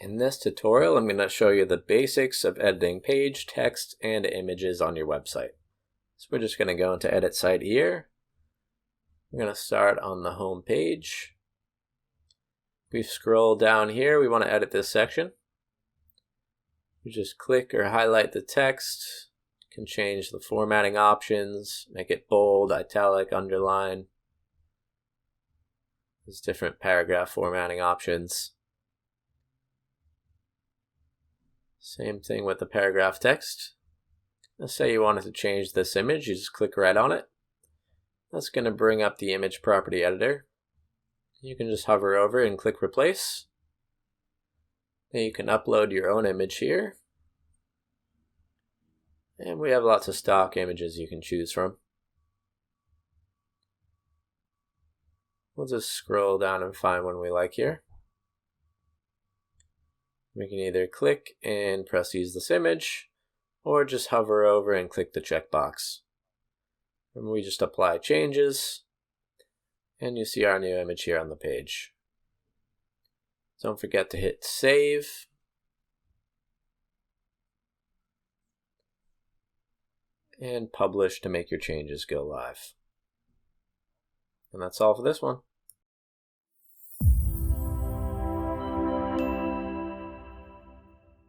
In this tutorial, I'm going to show you the basics of editing page, text, and images on your website. So we're just going to go into Edit Site here. We're going to start on the home page. We scroll down here, we want to edit this section. You just click or highlight the text. You can change the formatting options, make it bold, italic, underline. There's different paragraph formatting options. Same thing with the paragraph text. Let's say you wanted to change this image, you just click right on it. That's going to bring up the image property editor. You can just hover over and click replace. Then you can upload your own image here. And we have lots of stock images you can choose from. We'll just scroll down and find one we like here. We can either click and press use this image, or just hover over and click the checkbox. And we just apply changes, and you see our new image here on the page. Don't forget to hit save. And publish to make your changes go live. And that's all for this one.